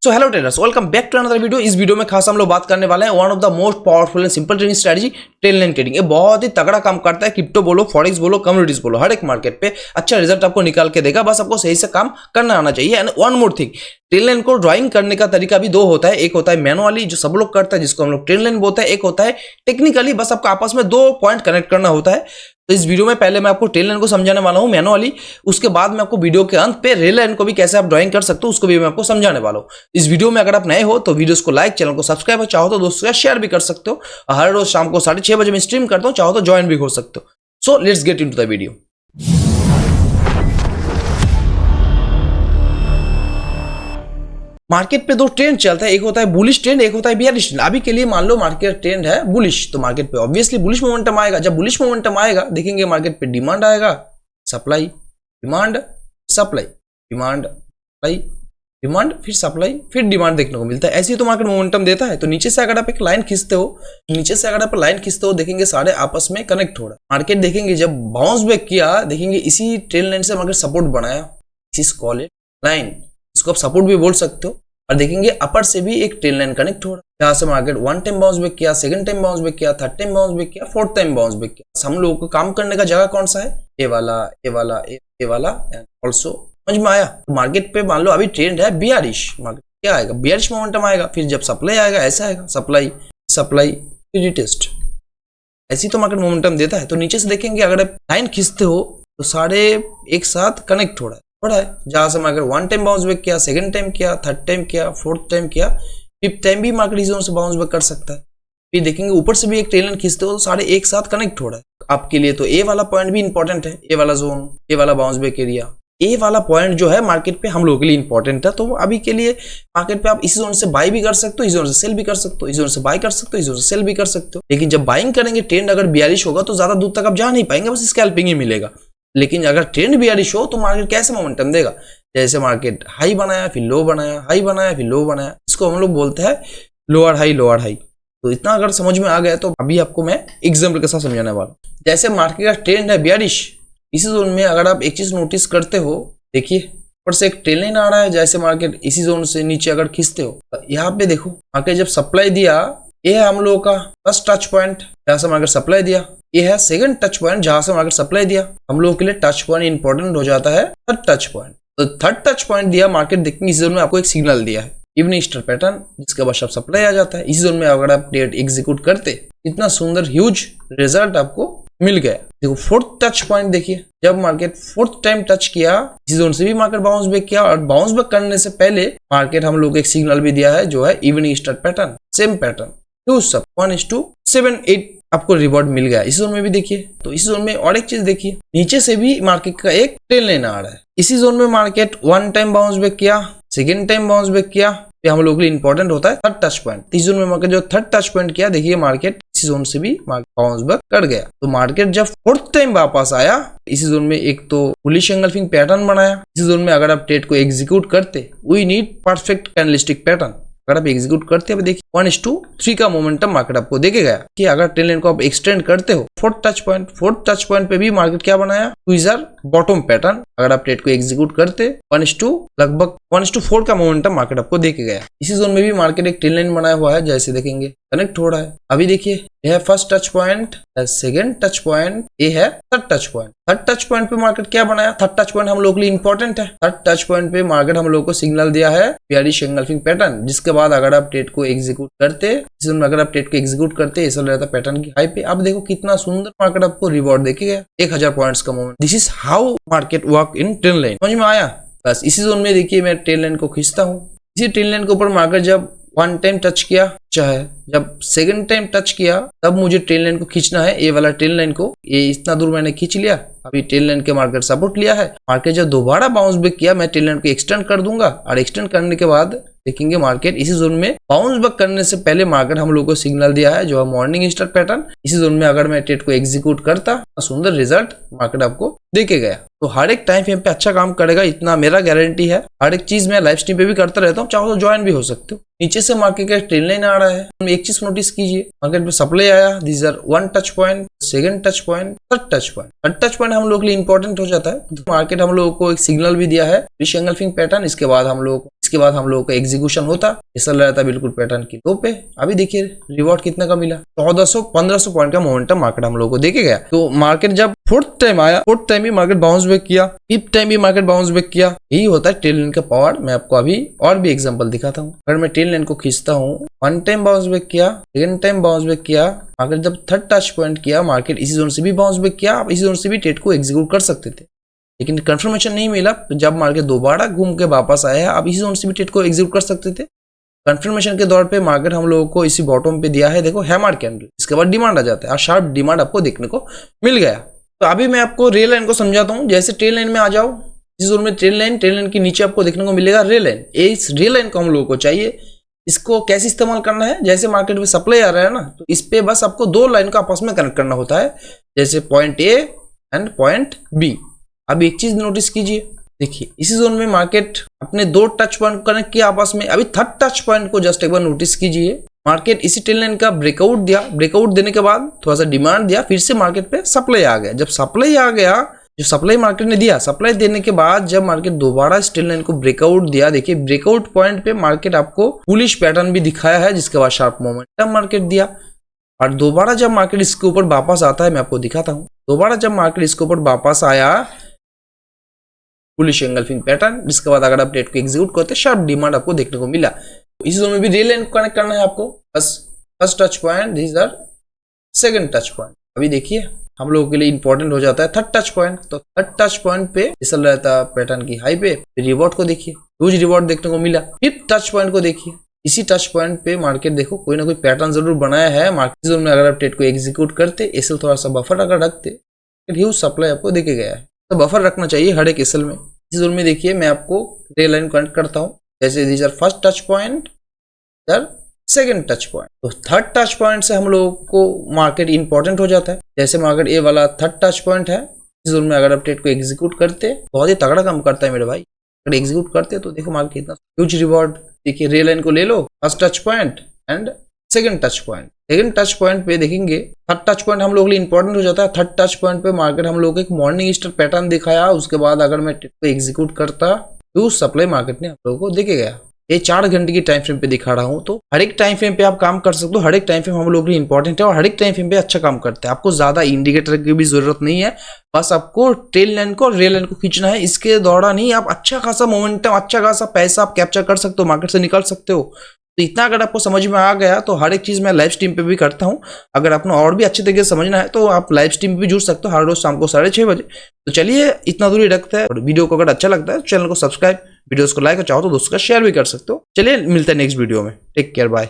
So hello traders, welcome back to another video. इस video में खास हम लोग बात करने वाले हैं one of the most powerful and simple trading strategy, trail line trading. ये बहुत ही तगड़ा काम करता है। क्रिप्टो बोलो, फॉरेक्स बोलो, कम्युनिटीज बोलो, हर एक मार्केट पे अच्छा रिजल्ट आपको निकाल के देगा। बस आपको सही से काम करना आना चाहिए। And one more thing, trail line को ड्राइंग करने का तरीका भी दो होता है। एक होता है मैनुअली, जो सब लोग करता है, जिसको हम लोग ट्रेल लाइन बोलते हैं। एक होता है टेक्निकली, बस आपको आपस में दो पॉइंट कनेक्ट करना होता है। तो इस वीडियो में पहले मैं आपको ट्रेल लाइन को समझाने वाला हूं मैनुअली, उसके बाद मैं आपको वीडियो के अंत पे रेल लाइन को भी कैसे आप ड्राइंग कर सकते हो उसको भी मैं आपको समझाने वाला हूं। इस वीडियो में अगर आप नए हो तो वीडियोस को लाइक, चैनल को सब्सक्राइब, और चाहो तो दोस्तों शेयर भी कर सकते हो। हर रोज शाम को 6:30 बजे मैं स्ट्रीम करता हूं, चाहो तो ज्वाइन भी हो सकते हो। So let's get into the video. Market पे दो ट्रेंड चलता है, एक होता है बुलिश ट्रेंड, एक होता है बियरिश ट्रेंड। अभी के लिए मान लो मार्केट ट्रेंड है बुलिश, तो मार्केट पे ऑब्वियसली बुलिश मोमेंटम आएगा। जब बुलिश मोमेंटम आएगा, देखेंगे मार्केट पे डिमांड आएगा, supply, demand, supply, demand, supply, demand, फिर सप्लाई, फिर डिमांड देखने को मिलता है। ऐसे ही तो मार्केट मोमेंटम देता है। तो नीचे से अगर आप एक लाइन खींचते हो, नीचे से अगर आप लाइन खींचते हो, देखेंगे सारे आपस में कनेक्ट हो रहा है। मार्केट देखेंगे जब बाउंस बैक किया, देखेंगे इसी ट्रेंड लाइन से मार्केट सपोर्ट बनाया, इस कॉल इट लाइन, इसको आप सपोर्ट भी बोल सकते हो। और देखेंगे अपर से भी एक ट्रेल लाइन कनेक्ट हो रहा है, जहां से market one time bounce back किया, सेकंड टाइम बाउंस बैक किया, थर्ड टाइम बाउंस बैक किया, फोर्थ टाइम बाउंस बैक किया। हम लोगों को काम करने का जगह कौन सा है? ए वाला, ए वाला, ए वाला, एंड ऑल्सो समझ में आया। तो मार्केट पे मान लो अभी ट्रेंड है बियरिश, मार्केट क्या आएगा? बियरिश मोमेंटम आएगा। फिर जब सप्लाई आएगा, ऐसा आएगा, सप्लाई, सप्लाई, फिर रिटेस्ट। ऐसी तो मार्केट मोमेंटम देता है। तो नीचे से देखेंगे अगर आप लाइन खींचते हो तो सारे एक साथ कनेक्ट हो रहा है, जहां से market one time bounce back किया, सेकंड टाइम किया, थर्ड टाइम किया, फोर्थ टाइम किया, फिफ्थ टाइम भी मार्केट इस जोन से बाउंस बैक कर सकता है। फिर देखेंगे ऊपर से भी एक ट्रेल लाइन खींचते हो तो सारे एक साथ कनेक्ट हो रहा है। आपके लिए तो ए वाला पॉइंट भी इंपॉर्टेंट है, ए वाला जोन, ए वाला बाउंस बैक एरिया। ए वाला पॉइंट जो है मार्केट पे हम लोगों के लिए इंपॉर्टेंट है। तो अभी के लिए मार्केट पे आप इस जोन से बाई भी कर सकते हो, इस जोन से सेल भी कर सकते हो, इस जोन से बाई कर सकते हो, इस जोन से सेल भी कर सकते हो। लेकिन जब बाइंग करेंगे, ट्रेंड अगर बियरिश होगा तो ज्यादा दूर तक आप जा नहीं पाएंगे, बस स्कैल्पिंग ही मिलेगा। लेकिन अगर ट्रेंड बियरिश हो तो मार्केट कैसे मोमेंटम देगा? जैसे मार्केट हाई बनाया, फिर लो बनाया, हाई बनाया, फिर लो बनाया, इसको हम लोग बोलते हैं लोअर हाई, लोअर हाई। तो इतना अगर समझ में आ गया तो अभी आपको मैं एग्जाम्पल के साथ समझाने वाला हूं। जैसे मार्केट का ट्रेंड है बियरिश, इसी जोन में अगर आप एक चीज नोटिस करते हो, देखिए ऊपर से एक ट्रेल लाइन आ रहा है, जैसे मार्केट इसी जोन से नीचे अगर खींचते हो, यहाँ पे देखो मार्केट जब सप्लाई दिया, ये है हम लोगों का फर्स्ट टच पॉइंट, जहां से मार्केट सप्लाई दिया। ये है सेकंड टच पॉइंट, जहां से मार्केट सप्लाई दिया। हम लोगों के लिए टच पॉइंट इंपॉर्टेंट हो जाता है थर्ड टच पॉइंट। तो थर्ड टच पॉइंट दिया मार्केट, देखेंगे इस जोन में आपको एक सिग्नल दिया है, इवनिंग स्टार पैटर्न, जिसके बाद सब सप्लाई आ जाता है। इस जोन में अगर आप ट्रेड एग्जीक्यूट करते, इतना सुंदर ह्यूज रिजल्ट आपको मिल गया। देखो फोर्थ टच पॉइंट देखिए, जब मार्केट फोर्थ टाइम टच किया, इस जोन से भी मार्केट बाउंस बैक किया, और बाउंस बैक करने से पहले मार्केट हम लोग को एक सिग्नल भी दिया है, जो है evening star pattern, same pattern, 1:7, 8 आपको रिवॉर्ड मिल गया। इस जोन में भी देखिए। तो इस जोन में और एक चीज देखिए, नीचे से भी मार्केट का एक ट्रेल लाइन आ रहा है। इसी जोन में market one time bounce back किया, सेकंड टाइम बाउंस बैक किया, ये हम लोग के लिए इंपॉर्टेंट होता है थर्ड टच पॉइंट। इस जोन में मार्केट जो थर्ड टच पॉइंट किया, देखिए मार्केट इसी जोन से भी बाउंस बैक कर गया। तो मार्केट जब फोर्थ टाइम वापस आया, इसी जोन में एक तो बुलिश एंगल्फिंग पैटर्न बनाया। इस जोन में अगर आप ट्रेड को एग्जीक्यूट करते, we need perfect candlestick pattern. अगर आप एग्जीक्यूट करते हैं, देखिए 1:3 का मोमेंटम मार्केट आपको देके गया कि अगर ट्रेल लाइन को आप एक्सटेंड करते हो, फोर्थ टच पॉइंट पे भी मार्केट क्या बनाया? Tweezer bottom pattern. अगर आप ट्रेड को एग्जीक्यूट करते, 1:4 का मोमेंटम मार्केट आपको देके गया। इसी जोन में भी मार्केट एक ट्रेल लाइन बनाया हुआ है, जैसे देखेंगे कनेक्ट हो रहा है। अभी देखिए यह है first touch point, second touch point, ये है third touch point. Third touch point पे मार्केट क्या बनाया? थर्ड टच पॉइंट हम लोग के लिए इंपॉर्टेंट है। थर्ड टच पॉइंट पे मार्केट हम लोग को सिग्नल दिया है बियरिश एंगल्फिंग पैटर्न, जिसके बाद अगर आप ट्रेड को एग्जीक्यूट करते, अगर आप ट्रेड को एग्जीक्यूट करते, ऐसा रहता पैटर्न की हाई पे। अब देखो कितना सुंदर मार्केट आपको रिवॉर्ड देके गया, 1000 पॉइंट्स का moment. This is how market work in trail line. समझ में आया? बस इसी जोन में देखिए मैं ट्रेल लाइन को खींचता हूँ। इसी ट्रेल लाइन के ऊपर मार्केट जब वन टाइम टच किया, चाहे जब सेकंड टाइम टच किया, तब मुझे ट्रेल लाइन को खींचना है, ये वाला ट्रेल लाइन को। ये इतना दूर मैंने खींच लिया। अभी ट्रेल लाइन के मार्केट सपोर्ट लिया है। मार्केट जब दोबारा बाउंस बैक किया, मैं ट्रेल लाइन को एक्सटेंड कर दूंगा, और एक्सटेंड करने के बाद देखेंगे मार्केट इसी जोन में बाउंस बैक करने से पहले मार्केट हम लोग को सिग्नल दिया है, जो है मॉर्निंग स्टार पैटर्न। इसी जोन में अगर मैं ट्रेड को एग्जीक्यूट करता, सुंदर रिजल्ट मार्केट आपको देके गया। तो हर एक टाइम फ्रेम पे अच्छा काम करेगा, इतना मेरा गारंटी है। हर एक चीज मैं लाइव स्ट्रीम पे भी करता रहता हूँ, चाहो तो ज्वाइन भी हो सकते हो। नीचे से मार्केट का ट्रेल लाइन आ रहा है। एक चीज नोटिस कीजिए, मार्केट पे सप्लाई आया, this are one touch point, second touch point, third touch point. Third touch point हम लोग के लिए इंपॉर्टेंट हो जाता है। तो मार्केट हम लोगों को एक सिग्नल भी दिया है, बुलिश एंगल्फिंग पैटर्न। इसके बाद हम लोगों को इसके बाद हम लोगों का एग्जीक्यूशन होता, चल रहा था बिल्कुल पैटर्न की लो पे। अभी देखिए रिवॉर्ड कितने का मिला, 1400-1500 पॉइंट का मोमेंटम मार्केट हम लोगों को देके गया। तो मार्केट जब फोर्थ टाइम आया, फोर्थ टाइम भी मार्केट बाउंस बैक किया, फिफ्थ टाइम भी मार्केट बाउंस बैक किया। यही होता है टेल लाइन का पावर। मैं आपको अभी और भी एग्जांपल दिखाता हूँ। अगर मैं टेल लाइन को खींचता हूँ, 1 टाइम बाउंस बैक किया, 2nd टाइम बाउंस बैक किया, मार्केट जब 3rd टच पॉइंट किया, मार्केट इसी जोन से भी बाउंस बैक किया। आप इसी जोन से भी ट्रेड को एग्जीक्यूट कर सकते थे, लेकिन कंफर्मेशन नहीं मिला। जब मार्केट दोबारा घूम के वापस आया, आप इसी जोन से भी ट्रेड को एग्जीक्यूट कर सकते थे। कंफर्मेशन के दौर पे मार्केट हम लोगों को इसी बॉटम पे दिया है, देखो हैमर कैंडल, इसके बाद डिमांड आ जाता है और शार्प डिमांड आपको देखने को मिल गया। तो अभी मैं आपको रेल लाइन को समझाता हूँ। जैसे ट्रेल लाइन में आ जाओ, इस जोन में ट्रेल लाइन के नीचे आपको देखने को मिलेगा रेल लाइन। इस रेल लाइन को हम लोगों को चाहिए। इसको कैसे इस्तेमाल करना है, जैसे मार्केट में सप्लाई आ रहा है ना, तो इस पे बस आपको 2 लाइन को आपस में कनेक्ट करना होता है, जैसे point A and point B. अब एक चीज नोटिस कीजिए, देखिए इसी जोन में मार्केट अपने 2 टच पॉइंट को कनेक्ट किया आपस में। अभी 3rd टच पॉइंट को जस्ट एक बार नोटिस कीजिए, मार्केट इसी ट्रेल लाइन का ब्रेकआउट दिया, ब्रेकआउट देने के बाद थोड़ा सा डिमांड दिया, फिर से मार्केट पे सप्लाई आ गया। जब सप्लाई आ गया, जो सप्लाई मार्केट ने दिया, सप्लाई देने के बाद जब मार्केट दोबारा इस ट्रेल लाइन को ब्रेकआउट दिया, देखिए ब्रेकआउट पॉइंट पे मार्केट आपको बुलिश पैटर्न भी दिखाया है, जिसके बाद शार्प मोमेंटम मार्केट दिया। और दोबारा जब मार्केट इसके ऊपर वापस आता है, मैं आपको दिखाता हूँ, दोबारा जब मार्केट इसके ऊपर वापस आया, बुलिश एंगल्फिंग पैटर्न, जिसके बाद अगर आप ट्रेड को एग्जीक्यूट करते, शार्प डिमांड आपको देखने को मिला। तो इस जोन में भी रेल लाइन को कनेक्ट करना है आपको। बस first touch point, this are 2nd touch point. अभी देखिए हम लोगों के लिए इंपॉर्टेंट हो जाता है 3rd टच पॉइंट। तो 3rd टच पॉइंट पे चल रहा था पैटर्न की हाई पे, रिवॉर्ड को देखिए, ह्यूज रिवॉर्ड देखने को मिला। 5th टच पॉइंट को देखिए, इसी टच पॉइंट पे मार्केट देखो कोई ना कोई पैटर्न जरूर बनाया है। मार्केट जोन में अगर आप ट्रेड को एग्जीक्यूट करते, एसएल थोड़ा सा बफर अगर रखते, ह्यूज सप्लाई आपको देके गया है। तो बफर रखना चाहिए हर एक एसएल में। इस जोन में देखिए मैं आपको रेल लाइन कनेक्ट करता हूँ, जैसे these are first touch point, 2nd touch point. तो 3rd टच पॉइंट से हम लोगों को मार्केट इंपॉर्टेंट हो जाता है। जैसे मार्केट ए वाला 3rd टच पॉइंट है, इस जोन में अगर आप ट्रेड को एग्जीक्यूट करते, बहुत ही तगड़ा काम करता है मेरे भाई। अगर एग्जीक्यूट करते तो देखो मार्केट कितना ह्यूज रिवॉर्ड। देखिए रेल लाइन को ले लो, first touch point and 2nd touch point. 2nd touch point पे देखेंगे, 3rd टच पॉइंट हम लोग के लिए इंपॉर्टेंट हो जाता है। 3rd टच पॉइंट पे मार्केट हम लोग को एक मॉर्निंग स्टार पैटर्न दिखाया, उसके बाद अगर मैं ट्रेड को एग्जीक्यूट करता, तो सप्लाई मार्केट ने हम लोगों को देके गया। ये 4 घंटे की टाइम फ्रेम पे दिखा रहा हूँ। तो हर एक टाइम फ्रेम पे आप काम कर सकते हो। हर एक टाइम फ्रेम हम लोग के लिए इंपॉर्टेंट है और हर एक टाइम फ्रेम पे अच्छा काम करता है। आपको ज्यादा इंडिकेटर की भी जरूरत नहीं है, बस आपको ट्रेल लाइन को और रेल लाइन को खींचना है। इसके दौरान ही आप अच्छा खासा मोमेंटम, अच्छा खासा पैसा आप कैप्चर कर सकते हो, मार्केट से निकाल सकते हो। तो इतना अगर आपको समझ में आ गया, तो हर एक चीज मैं लाइव स्ट्रीम पे भी करता हूँ। अगर आपको और भी अच्छे तरीके से समझना है तो आप लाइव स्ट्रीम पे भी जुड़ सकते हो, हर रोज शाम को 6:30 बजे। तो चलिए इतना दूरी रखते हैं। और वीडियो को अगर अच्छा लगता है तो चैनल को सब्सक्राइब, वीडियोस को लाइक और चाहो तो दोस्तों का शेयर भी कर सकते हो। चलिए मिलते हैं नेक्स्ट वीडियो में। Take care, bye.